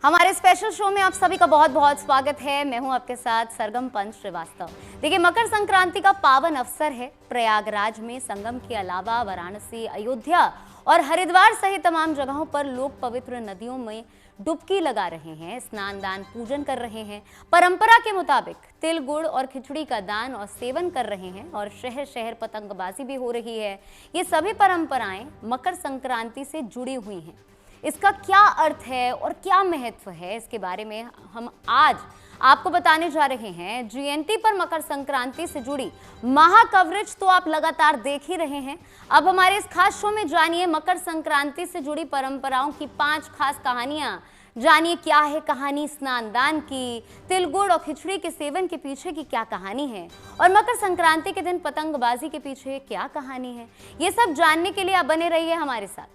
हमारे special show में आप सभी का बहुत बहुत स्वागत है। मैं हूं आपके साथ सरगम पंच श्रीवास्तव। देखिए, मकर संक्रांति का पावन अवसर है। प्रयागराज में संगम के अलावा वाराणसी, अयोध्या और हरिद्वार सहित तमाम जगहों पर लोग पवित्र नदियों में डुबकी लगा रहे हैं, स्नान दान पूजन कर रहे हैं। परंपरा के मुताबिक तिल गुड़ और खिचड़ी का दान और सेवन कर रहे हैं और शहर शहर पतंगबाजी भी हो रही है। ये सभी परंपराएं मकर संक्रांति से जुड़ी हुई हैं। इसका क्या अर्थ है और क्या महत्व है, इसके बारे में हम आज आपको बताने जा रहे हैं। जीएनटी पर मकर संक्रांति से जुड़ी महा कवरेज तो आप लगातार देख ही रहे हैं। अब हमारे इस खास शो में जानिए मकर संक्रांति से जुड़ी परंपराओं की 5 खास कहानियां। जानिए क्या है कहानी स्नान दान की, तिल गुड़ और खिचड़ी के सेवन के पीछे की क्या कहानी है और मकर संक्रांति के दिन पतंगबाजी के पीछे क्या कहानी है। ये सब जानने के लिए आप बने रहिए हमारे साथ।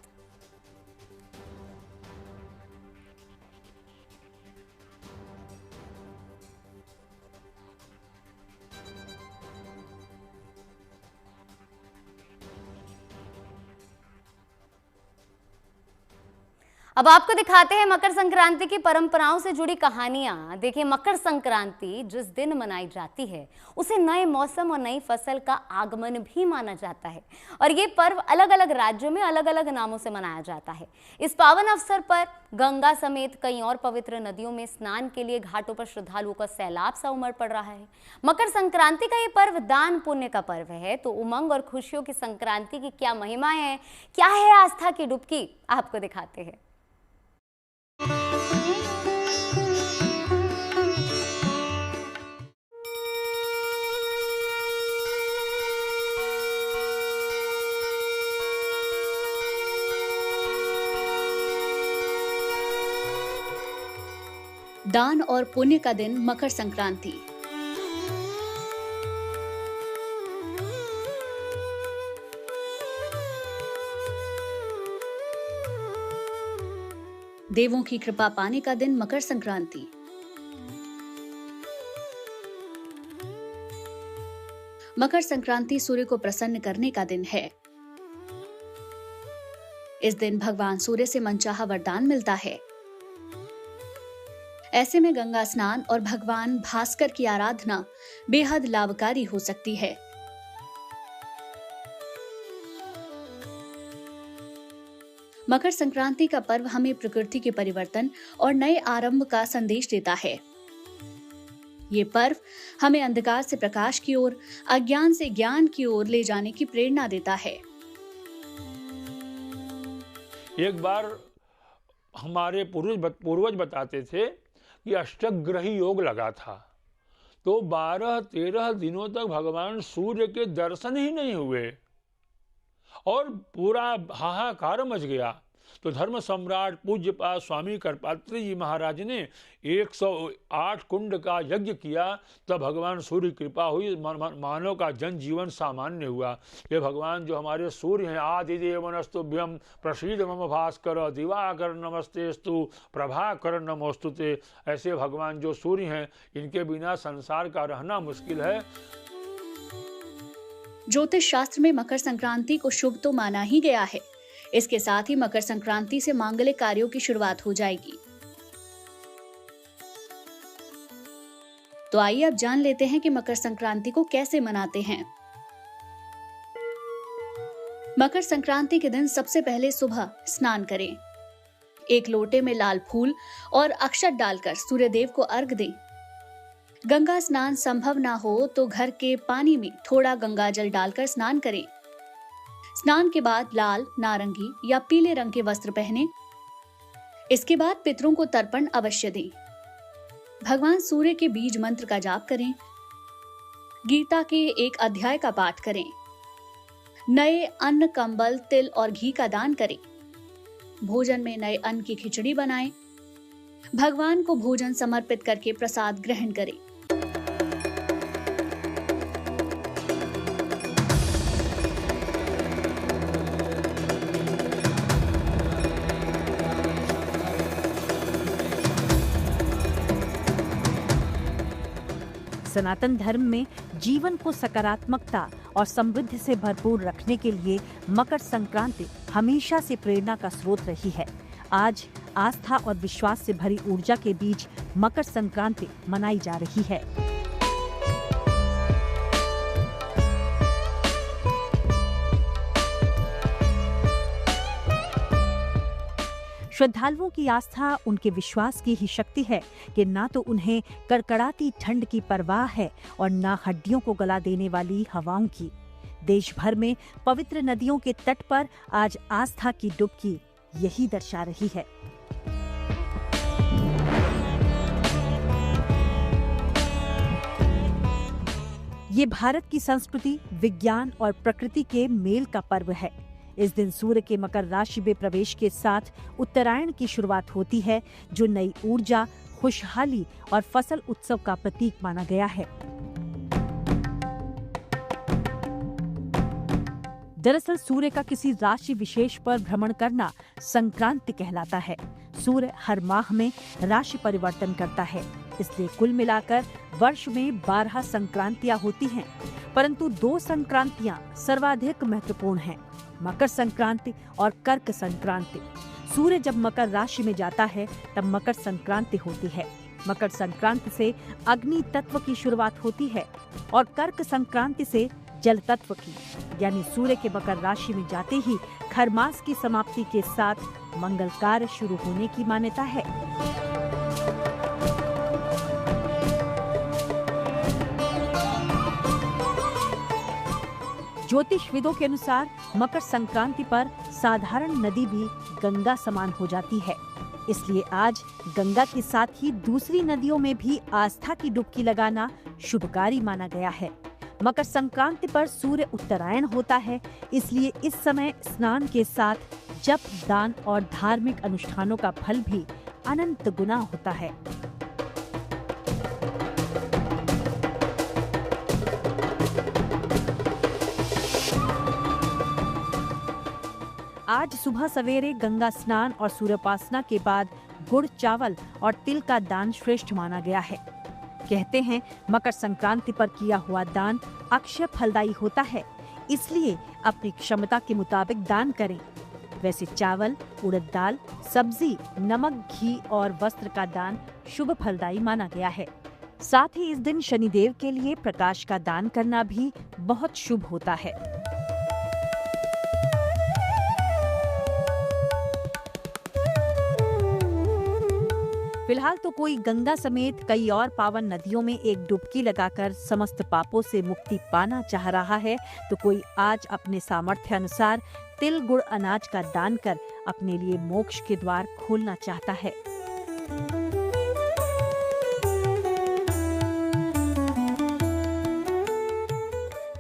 अब आपको दिखाते हैं मकर संक्रांति की परंपराओं से जुड़ी कहानियां। देखिए, मकर संक्रांति जिस दिन मनाई जाती है उसे नए मौसम और नई फसल का आगमन भी माना जाता है और ये पर्व अलग अलग राज्यों में अलग अलग नामों से मनाया जाता है। इस पावन अवसर पर गंगा समेत कई और पवित्र नदियों में स्नान के लिए घाटों पर श्रद्धालुओं का सैलाब सा उमड़ पड़ रहा है। मकर संक्रांति का ये पर्व दान पुण्य का पर्व है, तो उमंग और खुशियों की संक्रांति की क्या महिमा है, क्या है आस्था की डुबकी, आपको दिखाते हैं। दान और पुण्य का दिन मकर संक्रांति। देवों की कृपा पाने का दिन मकर संक्रांति। मकर संक्रांति सूर्य को प्रसन्न करने का दिन है। इस दिन भगवान सूर्य से मनचाहा वरदान मिलता है। ऐसे में गंगा स्नान और भगवान भास्कर की आराधना बेहद लाभकारी हो सकती है। मकर संक्रांति का पर्व हमें प्रकृति के परिवर्तन और नए आरंभ का संदेश देता है। ये पर्व हमें अंधकार से प्रकाश की ओर, अज्ञान से ज्ञान की ओर ले जाने की प्रेरणा देता है। एक बार हमारे पूर्वज बताते थे कि अष्टग्रही योग लगा था, तो 12-13 दिनों तक भगवान सूर्य के दर्शन ही नहीं हुए और पूरा हाहाकार मच गया। तो धर्म सम्राट पूज्यपाद स्वामी करपात्री जी महाराज ने 108 कुंड का यज्ञ किया, तब भगवान सूर्य की कृपा हुई, मानव का जनजीवन सामान्य हुआ। ये भगवान जो हमारे सूर्य हैं, आदिदेव नस्तुभ्यम प्रसीद मम भास्कर दिवाकर नमस्तेस्तु प्रभाकर नमोस्तुते, ऐसे भगवान जो सूर्य हैं, इनके बिना संसार का रहना मुश्किल है। ज्योतिष शास्त्र में मकर संक्रांति को शुभ तो माना ही गया है। इसके साथ ही मकर संक्रांति से मांगलिक कार्यों की शुरुआत हो जाएगी। तो आइए अब जान लेते हैं कि मकर संक्रांति को कैसे मनाते हैं। मकर संक्रांति के दिन सबसे पहले सुबह स्नान करें। एक लोटे में लाल फूल और अक्षत डालकर सूर्यदेव को अर्घ दें। गंगा स्नान संभव ना हो तो घर के पानी में थोड़ा गंगाजल डालकर स्नान करें। स्नान के बाद लाल, नारंगी या पीले रंग के वस्त्र पहनें। इसके बाद पितरों को तर्पण अवश्य दें। भगवान सूर्य के बीज मंत्र का जाप करें। गीता के एक अध्याय का पाठ करें। नए अन्न, कंबल, तिल और घी का दान करें। भोजन में नए अन्न की खिचड़ी बनाएं। भगवान को भोजन समर्पित करके प्रसाद ग्रहण करें। सनातन धर्म में जीवन को सकारात्मकता और समृद्धि से भरपूर रखने के लिए मकर संक्रांति हमेशा से प्रेरणा का स्रोत रही है। आज आस्था और विश्वास से भरी ऊर्जा के बीच मकर संक्रांति मनाई जा रही है। श्रद्धालुओं की आस्था उनके विश्वास की ही शक्ति है कि ना तो उन्हें कड़कड़ाती ठंड की परवाह है और ना हड्डियों को गला देने वाली हवाओं की। देश भर में पवित्र नदियों के तट पर आज आस्था की डुबकी यही दर्शा रही है। ये भारत की संस्कृति, विज्ञान और प्रकृति के मेल का पर्व है। इस दिन सूर्य के मकर राशि में प्रवेश के साथ उत्तरायण की शुरुआत होती है, जो नई ऊर्जा, खुशहाली और फसल उत्सव का प्रतीक माना गया है। दरअसल सूर्य का किसी राशि विशेष पर भ्रमण करना संक्रांति कहलाता है। सूर्य हर माह में राशि परिवर्तन करता है, इसलिए कुल मिलाकर वर्ष में 12 संक्रांतियां होती हैं, परंतु 2 संक्रांतियां सर्वाधिक महत्वपूर्ण हैं, मकर संक्रांति और कर्क संक्रांति। सूर्य जब मकर राशि में जाता है तब मकर संक्रांति होती है। मकर संक्रांति से अग्नि तत्व की शुरुआत होती है और कर्क संक्रांति से जल तत्व की, यानी सूर्य के मकर राशि में जाते ही खरमास की समाप्ति के साथ मंगल कार्य शुरू होने की मान्यता है। ज्योतिषविदों के अनुसार मकर संक्रांति पर साधारण नदी भी गंगा समान हो जाती है, इसलिए आज गंगा के साथ ही दूसरी नदियों में भी आस्था की डुबकी लगाना शुभकारी माना गया है। मकर संक्रांति पर सूर्य उत्तरायण होता है, इसलिए इस समय स्नान के साथ जप, दान और धार्मिक अनुष्ठानों का फल भी अनंत गुना होता है। आज सुबह सवेरे गंगा स्नान और सूर्योपासना के बाद गुड़, चावल और तिल का दान श्रेष्ठ माना गया है। कहते हैं मकर संक्रांति पर किया हुआ दान अक्षय फलदायी होता है, इसलिए अपनी क्षमता के मुताबिक दान करें। वैसे चावल, उड़द दाल, सब्जी, नमक, घी और वस्त्र का दान शुभ फलदायी माना गया है। साथ ही इस दिन शनिदेव के लिए प्रकाश का दान करना भी बहुत शुभ होता है। फिलहाल तो कोई गंगा समेत कई और पावन नदियों में एक डुबकी लगाकर समस्त पापों से मुक्ति पाना चाह रहा है, तो कोई आज अपने सामर्थ्य अनुसार तिल, गुड़, अनाज का दान कर अपने लिए मोक्ष के द्वार खोलना चाहता है।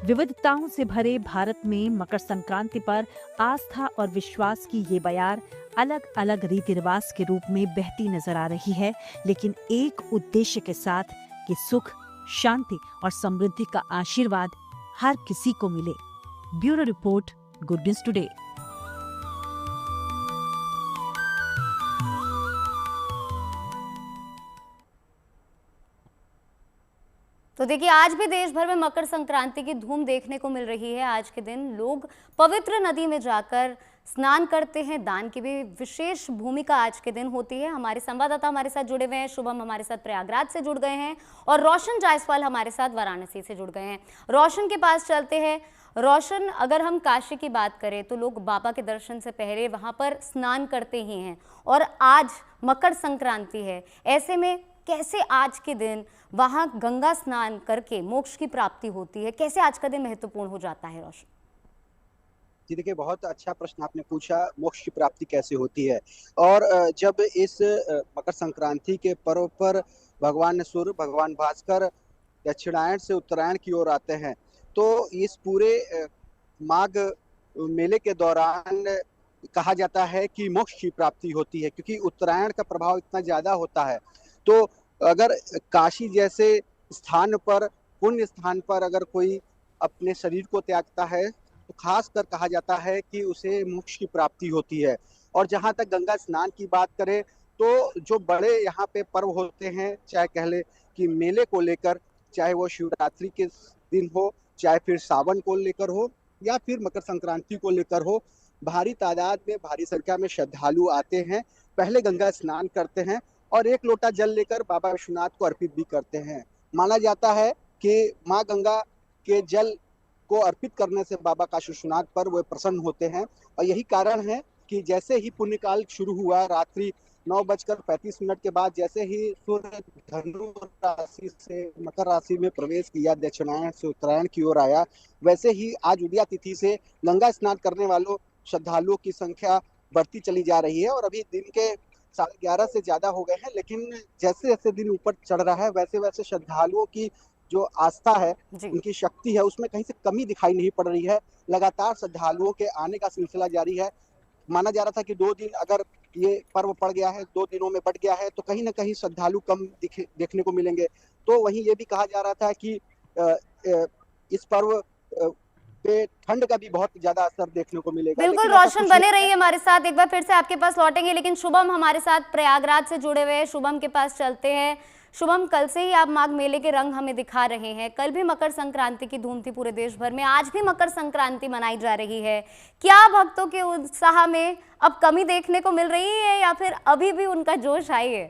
विविधताओं से भरे भारत में मकर संक्रांति पर आस्था और विश्वास की ये बयार अलग अलग रीति रिवाज के रूप में बहती नजर आ रही है, लेकिन एक उद्देश्य के साथ कि सुख, शांति और समृद्धि का आशीर्वाद हर किसी को मिले। Bureau report, good news today. तो देखिए, आज भी देश भर में मकर संक्रांति की धूम देखने को मिल रही है। आज के दिन लोग पवित्र नदी में जाकर स्नान करते हैं। दान की भी विशेष भूमिका आज के दिन होती है। हमारे संवाददाता हमारे साथ जुड़े हुए हैं। शुभम हमारे साथ प्रयागराज से जुड़ गए हैं और रोशन जायसवाल हमारे साथ वाराणसी से जुड़ गए हैं। रोशन के पास चलते हैं। रोशन, अगर हम काशी की बात करें तो लोग बाबा के दर्शन से पहले वहां पर स्नान करते ही हैं और आज मकर संक्रांति है। ऐसे में कैसे आज के दिन वहां गंगा स्नान करके मोक्ष की प्राप्ति होती है, कैसे आज का दिन महत्वपूर्ण हो जाता है? रोशन जी देखिए, बहुत अच्छा प्रश्न आपने पूछा, मोक्ष की प्राप्ति कैसे होती है। और जब इस मकर संक्रांति के पर्व पर भगवान सूर्य, भगवान भास्कर दक्षिणायन से उत्तरायण की ओर आते हैं, तो इस पूरे माघ मेले के दौरान कहा जाता है कि मोक्ष की प्राप्ति होती है, क्योंकि उत्तरायण का प्रभाव इतना ज्यादा होता है। तो अगर काशी जैसे स्थान पर, पुण्य स्थान पर अगर कोई अपने शरीर को त्यागता है तो खास कर कहा जाता है कि उसे मोक्ष की प्राप्ति होती है। और जहाँ तक गंगा स्नान की बात करें तो जो बड़े यहाँ पे पर्व होते हैं, चाहे कह ले कि मेले को लेकर, चाहे वो शिवरात्रि के दिन हो, चाहे फिर सावन को लेकर हो या फिर मकर संक्रांति को लेकर हो, भारी तादाद में, भारी संख्या में श्रद्धालु आते हैं, पहले गंगा स्नान करते हैं और एक लोटा जल लेकर बाबा विश्वनाथ को अर्पित भी करते हैं। माना जाता है कि माँ गंगा के जल को अर्पित करने से बाबा काशी विश्वनाथ पर वे प्रसन्न होते हैं और यही कारण है कि जैसे ही पुण्यकाल शुरू हुआ, रात्रि 9:35 के बाद जैसे ही सूर्य धनु राशि से मकर राशि में प्रवेश किया, दक्षिणायन से उत्तरायण की ओर आया, वैसे ही आज उदया तिथि से गंगा स्नान करने वालों श्रद्धालुओं की संख्या बढ़ती चली जा रही है और अभी दिन के 11:30 से ज्यादा हो गए हैं। लेकिन जैसे जैसे दिन ऊपर चढ़ रहा है वैसे वैसे श्रद्धालुओं की जो आस्था है, उनकी शक्ति है, उसमें कहीं से कमी दिखाई नहीं पड़ रही है। लगातार श्रद्धालुओं के आने का सिलसिला जारी है। माना जा रहा था कि 2 दिन अगर ये पर्व पड़ गया है, 2 दिनों में बढ़ गया है तो कहीं ना कहीं श्रद्धालु कम देखने को मिलेंगे। तो वहीं ये भी कहा जा रहा था कि इस पर्व पे ठंड का भी बहुत ज्यादा असर देखने को मिलेगा। बिल्कुल रोशन, बने रहिए हमारे साथ, एक बार फिर से आपके पास लौटेंगे। लेकिन शुभम हमारे साथ प्रयागराज से जुड़े हुए हैं, शुभम के पास चलते हैं। शुभम, कल से ही आप माघ मेले के रंग हमें दिखा रहे हैं। कल भी मकर संक्रांति की धूम थी पूरे देश भर में, आज भी मकर संक्रांति मनाई जा रही है। क्या भक्तों के उत्साह में अब कमी देखने को मिल रही है या फिर अभी भी उनका जोश आई है?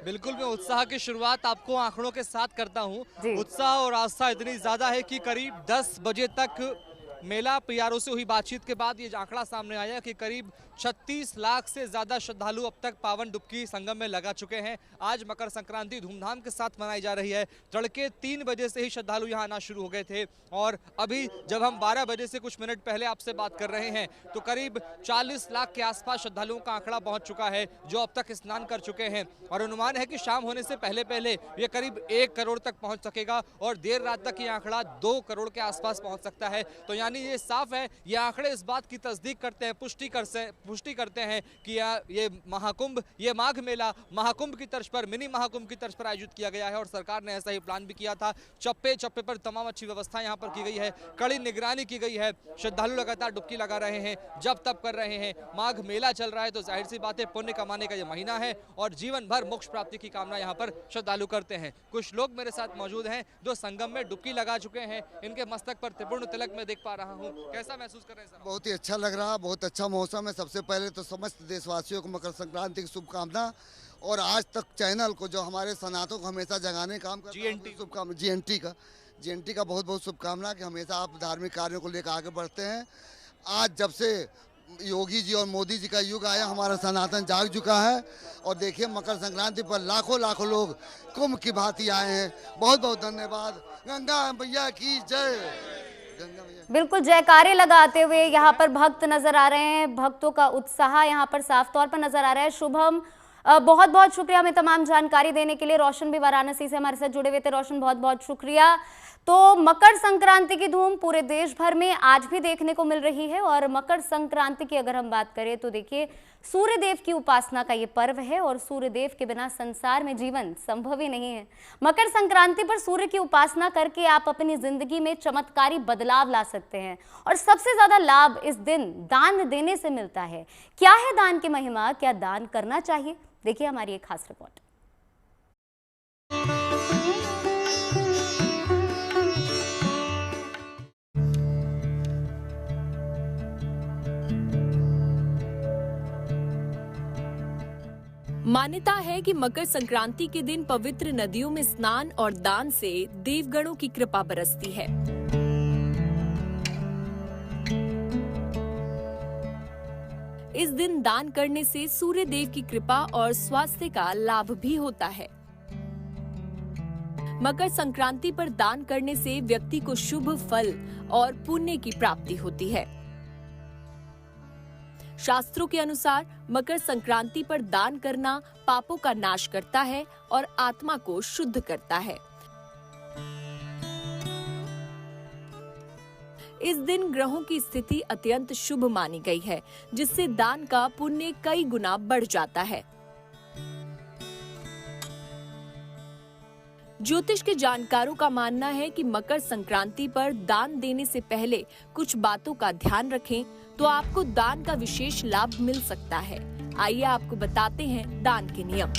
बिल्कुल, मैं उत्साह की शुरुआत आपको आंकड़ों के साथ करता हूं। उत्साह और आस्था इतनी ज्यादा है कि करीब 10 बजे तक मेला पीआरओ से हुई बातचीत के बाद ये आंकड़ा सामने आया कि करीब 36 लाख से ज्यादा श्रद्धालु अब तक पावन डुबकी संगम में लगा चुके हैं। आज मकर संक्रांति धूमधाम के साथ मनाई जा रही है। तड़के 3 बजे से ही श्रद्धालु यहाँ आना शुरू हो गए थे और अभी जब हम 12 बजे से कुछ मिनट पहले आपसे बात कर रहे हैं तो करीब 40 लाख के आसपास श्रद्धालुओं का आंकड़ा पहुंच चुका है जो अब तक स्नान कर चुके हैं और अनुमान है कि शाम होने से पहले पहले ये करीब 1 करोड़ तक पहुंच सकेगा और देर रात तक ये आंकड़ा 2 करोड़ के आसपास पहुंच सकता है। तो यानी ये साफ है, ये आंकड़े इस बात की तस्दीक करते हैं, पुष्टि करते हैं कि ये महाकुंभ, ये माघ मेला महाकुंभ की तर्ज पर, मिनी महाकुंभ की तर्ज पर आयोजित किया गया है और सरकार ने ऐसा ही प्लान भी किया था। चप्पे चप्पे पर तमाम अच्छी व्यवस्था यहाँ पर की गई है, कड़ी निगरानी की गई है। श्रद्धालु लगातार डुबकी लगा रहे हैं, जब तब कर रहे हैं। माघ मेला चल रहा है तो जाहिर सी बात है पुण्य कमाने का ये महीना है और जीवन भर मोक्ष प्राप्ति की कामना यहाँ पर श्रद्धालु करते हैं। कुछ लोग मेरे साथ मौजूद हैं जो संगम में डुबकी लगा चुके हैं, इनके मस्तक पर त्रिपुर्ण तिलक में देख पा रहा हूँ। कैसा महसूस कर रहे हैं? बहुत ही अच्छा लग रहा, बहुत अच्छा मौसम है। सबसे पहले तो समस्त देशवासियों को मकर संक्रांति की शुभकामना और आज तक चैनल को जो हमारे सनातों को हमेशा जगाने काम कर जीएनटी का बहुत बहुत शुभकामना कि हमेशा आप धार्मिक कार्यों को लेकर आगे बढ़ते हैं। आज जब से योगी जी और मोदी जी का युग आया, हमारा सनातन जाग चुका है और देखिए मकर संक्रांति पर लाखों लाखों लोग कुंभ की भांति आए हैं। बहुत बहुत धन्यवाद। गंगा मैया की जय। बिल्कुल जयकारे लगाते हुए यहाँ पर भक्त नजर आ रहे हैं, भक्तों का उत्साह यहाँ पर साफ तौर पर नजर आ रहा है। शुभम, बहुत बहुत शुक्रिया हमें तमाम जानकारी देने के लिए। रोशन भी वाराणसी से हमारे साथ जुड़े हुए थे। रोशन, बहुत बहुत शुक्रिया। तो मकर संक्रांति की धूम पूरे देश भर में आज भी देखने को मिल रही है और मकर संक्रांति की अगर हम बात करें तो देखिए सूर्य देव की उपासना का ये पर्व है और सूर्य देव के बिना संसार में जीवन संभव ही नहीं है। मकर संक्रांति पर सूर्य की उपासना करके आप अपनी जिंदगी में चमत्कारी बदलाव ला सकते हैं और सबसे ज्यादा लाभ इस दिन दान देने से मिलता है। क्या है दान की महिमा, क्या दान करना चाहिए, देखिए हमारी एक खास रिपोर्ट। मान्यता है कि मकर संक्रांति के दिन पवित्र नदियों में स्नान और दान से देवगणों की कृपा बरसती है। इस दिन दान करने से सूर्य देव की कृपा और स्वास्थ्य का लाभ भी होता है। मकर संक्रांति पर दान करने से व्यक्ति को शुभ फल और पुण्य की प्राप्ति होती है। शास्त्रों के अनुसार मकर संक्रांति पर दान करना पापों का नाश करता है और आत्मा को शुद्ध करता है। इस दिन ग्रहों की स्थिति अत्यंत शुभ मानी गई है, जिससे दान का पुण्य कई गुना बढ़ जाता है। ज्योतिष के जानकारों का मानना है कि मकर संक्रांति पर दान देने से पहले कुछ बातों का ध्यान रखें तो आपको दान का विशेष लाभ मिल सकता है। आइए आपको बताते हैं दान के नियम।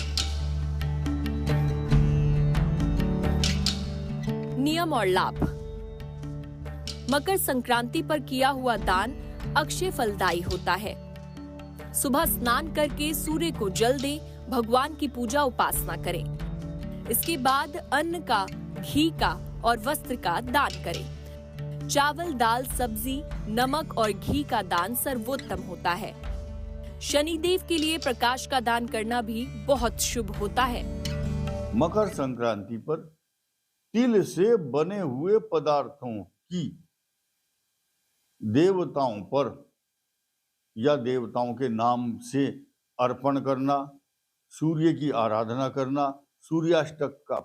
नियम और लाभ। मकर संक्रांति पर किया हुआ दान अक्षय फलदायी होता है। सुबह स्नान करके सूर्य को जल दें, भगवान की पूजा उपासना करें। इसके बाद अन्न का, घी का और वस्त्र का दान करें। चावल, दाल, सब्जी, नमक और घी का दान सर्वोत्तम होता है। शनिदेव के लिए प्रकाश का दान करना भी बहुत शुभ होता है। मकर संक्रांति पर तिल से बने हुए पदार्थों की देवताओं पर या देवताओं के नाम से अर्पण करना, सूर्य की आराधना करना, सूर्याष्टक का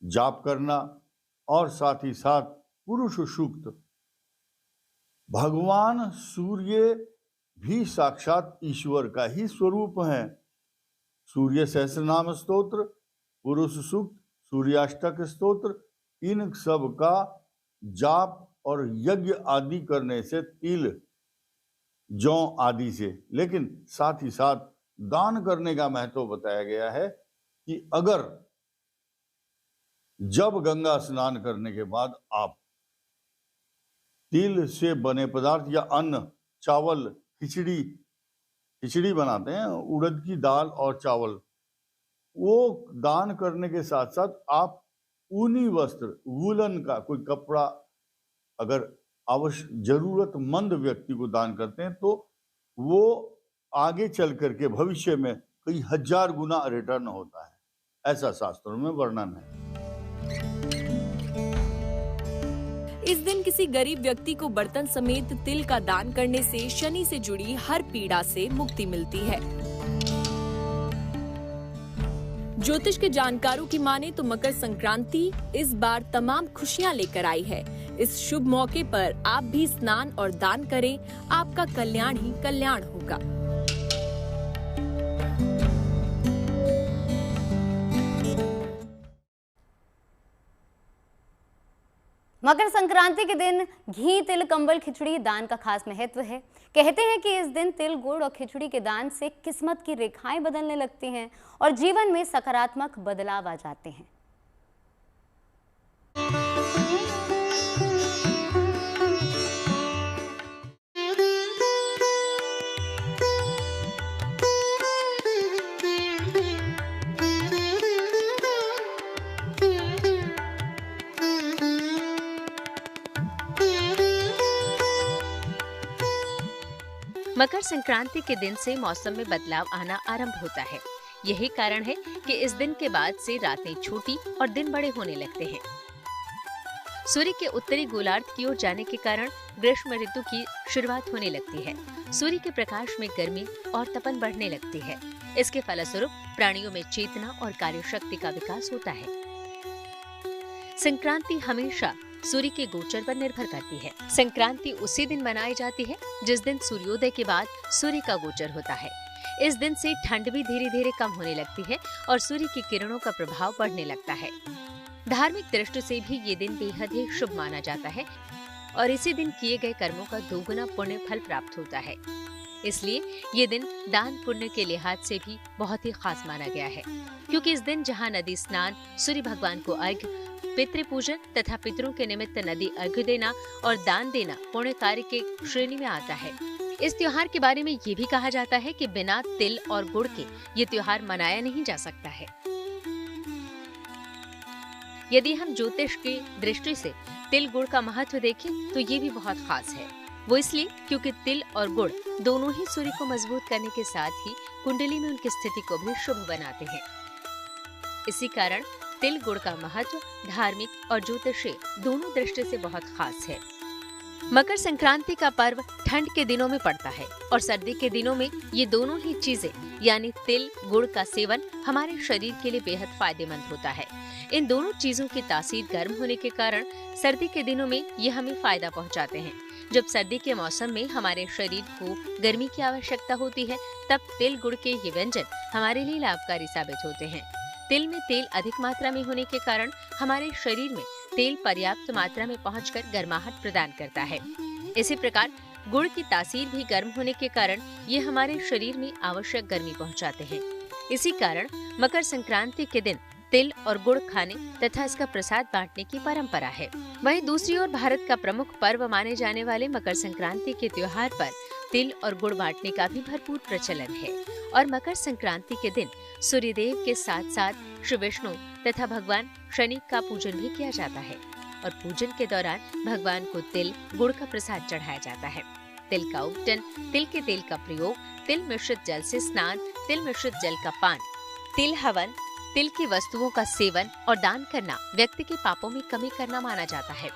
जाप करना और साथ ही साथ पुरुष सूक्त। भगवान सूर्य भी साक्षात ईश्वर का ही स्वरूप है। सूर्य सहस्रनाम स्तोत्र, पुरुष सूक्त, सूर्याष्टक स्तोत्र, इन सब का जाप और यज्ञ आदि करने से, तिल, जौ आदि से, लेकिन साथ ही साथ दान करने का महत्व बताया गया है कि अगर जब गंगा स्नान करने के बाद आप तिल से बने पदार्थ या अन्न, चावल, खिचड़ी बनाते हैं, उड़द की दाल और चावल, वो दान करने के साथ साथ आप ऊनी वस्त्र, वूलन का कोई कपड़ा अगर अवश्य जरूरतमंद व्यक्ति को दान करते हैं तो वो आगे चल करके भविष्य में कई हजार गुना रिटर्न होता है, ऐसा शास्त्रों में वर्णन है। इस दिन किसी गरीब व्यक्ति को बर्तन समेत तिल का दान करने से शनि से जुड़ी हर पीड़ा से मुक्ति मिलती है। ज्योतिष के जानकारों की माने तो मकर संक्रांति इस बार तमाम खुशियां लेकर आई है। इस शुभ मौके पर आप भी स्नान और दान करें, आपका कल्याण ही कल्याण होगा। मकर संक्रांति के दिन घी, तिल, कंबल, खिचड़ी दान का खास महत्व है। कहते हैं कि इस दिन तिल, गुड़ और खिचड़ी के दान से किस्मत की रेखाएं बदलने लगती हैं और जीवन में सकारात्मक बदलाव आ जाते हैं। मकर संक्रांति के दिन से मौसम में बदलाव आना आरंभ होता है। यही कारण है कि इस दिन के बाद से रातें छोटी और दिन बड़े होने लगते हैं। सूर्य के उत्तरी गोलार्ध की ओर जाने के कारण ग्रीष्म ऋतु की शुरुआत होने लगती है। सूर्य के प्रकाश में गर्मी और तपन बढ़ने लगती है। इसके फलस्वरूप प्राणियों में चेतना और कार्यशक्ति का विकास होता है। संक्रांति हमेशा सूर्य के गोचर पर निर्भर करती है। संक्रांति उसी दिन मनाई जाती है जिस दिन सूर्योदय के बाद सूर्य का गोचर होता है। इस दिन से ठंड भी धीरे धीरे कम होने लगती है और सूर्य की किरणों का प्रभाव बढ़ने लगता है। धार्मिक दृष्टि से भी ये दिन बेहद ही शुभ माना जाता है और इसी दिन किए गए कर्मों का दोगुना पुण्य फल प्राप्त होता है। इसलिए ये दिन दान पुण्य के लिहाज से भी बहुत ही खास माना गया है, क्योंकि इस दिन जहाँ नदी स्नान, सूर्य भगवान को अर्घ्य, पितृ पूजन तथा पितरों के निमित्त नदी अर्घ्य देना और दान देना पुण्य कार्य के श्रेणी में आता है। इस त्योहार के बारे में ये भी कहा जाता है कि बिना तिल और गुड़ के ये त्योहार मनाया नहीं जा सकता है। यदि हम ज्योतिष की दृष्टि से तिल गुड़ का महत्व देखें तो ये भी बहुत खास है। वो इसलिए क्योंकि तिल और गुड़ दोनों ही सूर्य को मजबूत करने के साथ ही कुंडली में उनकी स्थिति को भी शुभ बनाते हैं। इसी कारण तिल गुड़ का महत्व धार्मिक और ज्योतिषीय दोनों दृष्टि से बहुत खास है। मकर संक्रांति का पर्व ठंड के दिनों में पड़ता है और सर्दी के दिनों में ये दोनों ही चीजें यानी तिल गुड़ का सेवन हमारे शरीर के लिए बेहद फायदेमंद होता है। इन दोनों चीजों की तासीर गर्म होने के कारण सर्दी के दिनों में ये हमें फायदा पहुंचाते हैं। जब सर्दी के मौसम में हमारे शरीर को गर्मी की आवश्यकता होती है, तब तिल गुड़ के ये व्यंजन हमारे लिए लाभकारी साबित होते हैं। तिल में तेल अधिक मात्रा में होने के कारण हमारे शरीर में तेल पर्याप्त मात्रा में पहुंचकर गर्माहट प्रदान करता है। इसी प्रकार गुड़ की तासीर भी गर्म होने के कारण ये हमारे शरीर में आवश्यक गर्मी पहुंचाते हैं। इसी कारण मकर संक्रांति के दिन तिल और गुड़ खाने तथा इसका प्रसाद बांटने की परंपरा है। वहीं दूसरी ओर भारत का प्रमुख पर्व माने जाने वाले मकर संक्रांति के त्योहार पर तिल और गुड़ बांटने का भी भरपूर प्रचलन है और मकर संक्रांति के दिन सूर्यदेव के साथ साथ श्री विष्णु तथा भगवान शनि का पूजन भी किया जाता है और पूजन के दौरान भगवान को तिल गुड़ का प्रसाद चढ़ाया जाता है। तिल का उपटन, तिल के तेल का प्रयोग, तिल मिश्रित जल से स्नान, तिल मिश्रित जल का पान, तिल हवन, तिल की वस्तुओं का सेवन और दान करना व्यक्ति के पापों में कमी करना माना जाता है।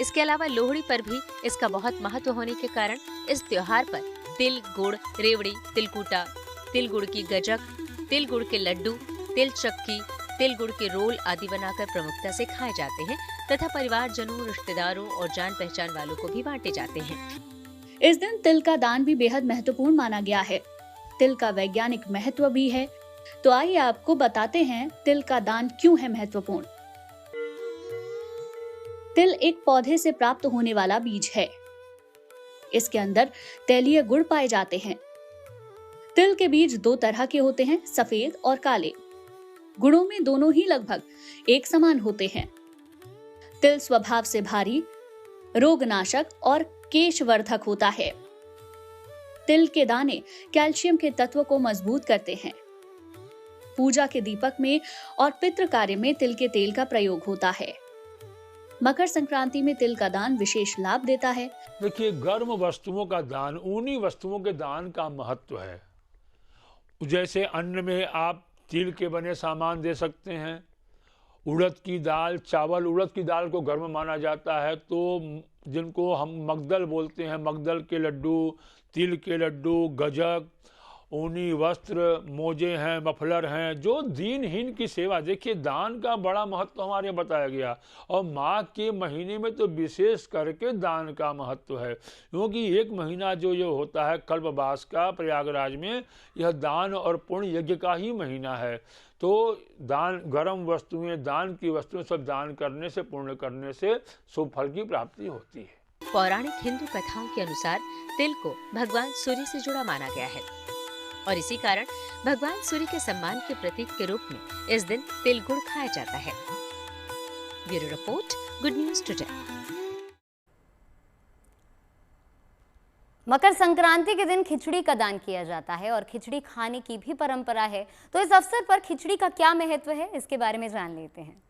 इसके अलावा लोहड़ी पर भी इसका बहुत महत्व होने के कारण इस त्योहार पर तिल गुड़ रेवड़ी, तिलकूटा, तिल गुड़ की गजक, तिल गुड़ के लड्डू, तिल चक्की, तिल गुड़ के रोल आदि बनाकर प्रमुखता से खाए जाते हैं तथा परिवारजनों, रिश्तेदारों और जान पहचान वालों को भी बांटे जाते हैं। इस दिन तिल का दान भी बेहद महत्वपूर्ण माना गया है। तिल का वैज्ञानिक महत्व भी है, तो आइए आपको बताते हैं तिल का दान क्यों है महत्वपूर्ण। तिल एक पौधे से प्राप्त होने वाला बीज है। इसके अंदर तैलीय गुण पाए जाते हैं। तिल के बीज दो तरह के होते हैं, सफेद और काले। गुणों में दोनों ही लगभग एक समान होते हैं। तिल स्वभाव से भारी, रोगनाशक और केशवर्धक होता है। तिल के दाने कैल्शियम के तत्व को मजबूत करते हैं। पूजा के दीपक में और पितृ कार्य में तिल के तेल का प्रयोग होता है। मकर संक्रांति में तिल का दान विशेष लाभ देता है। देखिए, गर्म वस्तुओं का दान, ऊनी वस्तुओं के दान का महत्व है। जैसे अन्न में आप तिल के बने सामान दे सकते हैं, उड़द की दाल, चावल, उड़द की दाल को गर्म माना जाता है, तो जिनको हम मगदल बोलते हैं, मगदल के लड्डू, तिल के लड्डू, गजक, ऊनी वस्त्र, मोजे हैं, मफलर हैं, जो दीनहीन की सेवा। देखिए, दान का बड़ा महत्व हमारे बताया गया और माघ के महीने में तो विशेष करके दान का महत्व है, क्योंकि एक महीना जो होता है कल्पवास का प्रयागराज में, यह दान और पुण्य यज्ञ का ही महीना है। तो दान, गर्म वस्तुएं, दान की वस्तुएं सब दान करने से, पुण्य करने से शुभ फल की प्राप्ति होती है। पौराणिक हिंदू कथाओं के अनुसार तिल को भगवान सूर्य से जुड़ा माना गया है और इसी कारण भगवान सूर्य के सम्मान के प्रतीक के रूप में इस दिन तिल गुड़ खाया जाता है। Bureau report, good news today. Makar Sankranti के दिन खिचड़ी का दान किया जाता है और खिचड़ी खाने की भी परंपरा है। तो इस अवसर पर खिचड़ी का क्या महत्व है, इसके बारे में जान लेते हैं।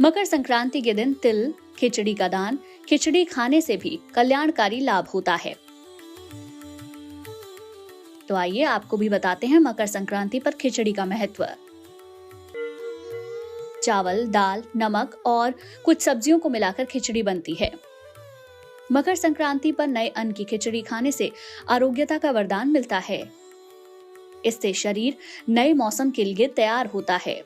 मकर संक्रांति के दिन तिल, खिचड़ी का दान, खिचड़ी खाने से भी कल्याणकारी लाभ होता है। तो आइए आपको भी बताते हैं मकर संक्रांति पर खिचड़ी का महत्व। चावल, दाल, नमक और कुछ सब्जियों को मिलाकर खिचड़ी बनती है। मकर संक्रांति पर नए अन्न की खिचड़ी खाने से आरोग्यता का वरदान मिलता है। इससे शरीर नए मौसम के लिए तैयार होता है।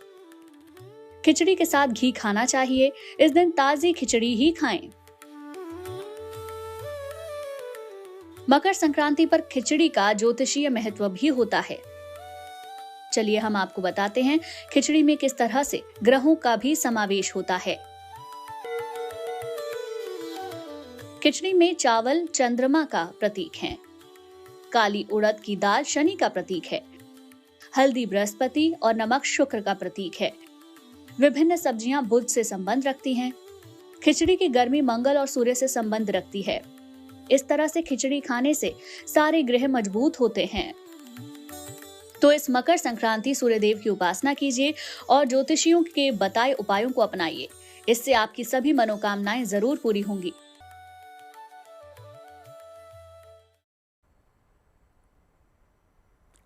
खिचड़ी के साथ घी खाना चाहिए। इस दिन ताजी खिचड़ी ही खाएं। मकर संक्रांति पर खिचड़ी का ज्योतिषीय महत्व भी होता है। चलिए हम आपको बताते हैं खिचड़ी में किस तरह से ग्रहों का भी समावेश होता है। खिचड़ी में चावल चंद्रमा का प्रतीक है, काली उड़द की दाल शनि का प्रतीक है, हल्दी बृहस्पति और नमक शुक्र का प्रतीक है। विभिन्न सब्जियां बुध से संबंध रखती हैं। खिचड़ी की गर्मी मंगल और सूर्य से संबंध रखती है। इस तरह से खिचड़ी खाने से सारे ग्रह मजबूत होते हैं। तो इस मकर संक्रांति सूर्यदेव की उपासना कीजिए और ज्योतिषियों के बताए उपायों को अपनाइए। इससे आपकी सभी मनोकामनाएं जरूर पूरी होंगी।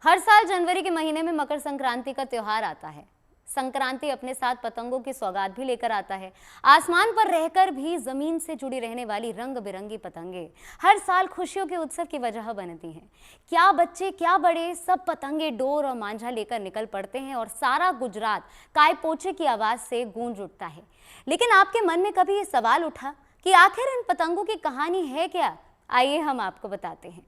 हर साल जनवरी के महीने में मकर संक्रांति का त्योहार आता है। संक्रांति अपने साथ पतंगों की सौगात भी लेकर आता है। आसमान पर रहकर भी जमीन से जुड़ी रहने वाली रंग बिरंगी पतंगे हर साल खुशियों के उत्सव की वजह बनती हैं। क्या बच्चे क्या बड़े, सब पतंगे, डोर और मांझा लेकर निकल पड़ते हैं और सारा गुजरात काय पोछे की आवाज से गूंज उठता है। लेकिन आपके मन में कभी ये सवाल उठा कि आखिर इन पतंगों की कहानी है क्या? आइए हम आपको बताते हैं।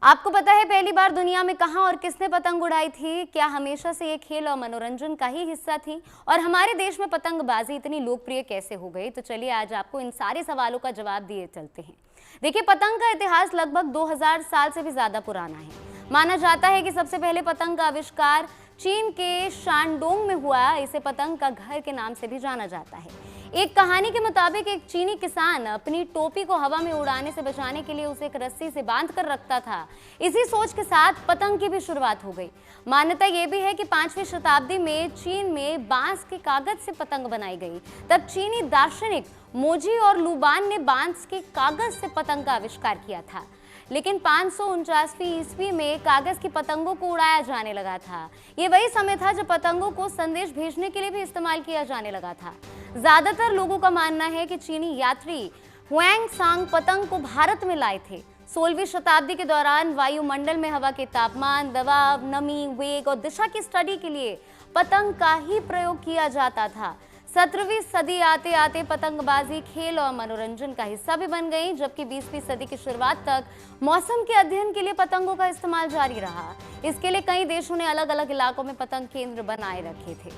आपको पता है पहली बार दुनिया में कहां और किसने पतंग उड़ाई थी? क्या हमेशा से ये खेल और मनोरंजन का ही हिस्सा थी? और हमारे देश में पतंगबाजी इतनी लोकप्रिय कैसे हो गई? तो चलिए आज आपको इन सारे सवालों का जवाब दिए चलते हैं। देखिए, पतंग का इतिहास लगभग 2000 साल से भी ज्यादा पुराना है। माना जाता है कि सबसे पहले पतंग का आविष्कार चीन के शानडोंग में हुआ। इसे पतंग का घर के नाम से भी जाना जाता है। एक कहानी के मुताबिक एक चीनी किसान अपनी टोपी को हवा में उड़ाने से बचाने के लिए उसे एक रस्सी से बांध कर रखता था। इसी सोच के साथ पतंग की भी शुरुआत हो गई। मान्यता यह भी है कि 5वीं शताब्दी में चीन में बांस के कागज से पतंग बनाई गई। तब चीनी दार्शनिक मोजी और लुबान ने बांस के कागज से पतंग का आविष्कार किया था। लेकिन 549वीं ईस्वी में कागज की पतंगों को उड़ाया जाने लगा था। ये वही समय था जब पतंगों को संदेश भेजने के लिए भी इस्तेमाल किया जाने लगा था। ज्यादातर लोगों का मानना है कि चीनी यात्री हुएंग सांग पतंग को भारत में लाए थे। 16वीं शताब्दी के दौरान वायुमंडल में हवा के तापमान, दबाव, नमी, वेग और दिशा की स्टडी के लिए पतंग का ही प्रयोग किया जाता था। 17वीं सदी आते आते पतंगबाजी खेल और मनोरंजन का हिस्सा भी बन गई, जबकि 20वीं सदी की शुरुआत तक मौसम के अध्ययन के लिए पतंगों का इस्तेमाल जारी रहा। इसके लिए कई देशों ने अलग अलग इलाकों में पतंग केंद्र बनाए रखे थे।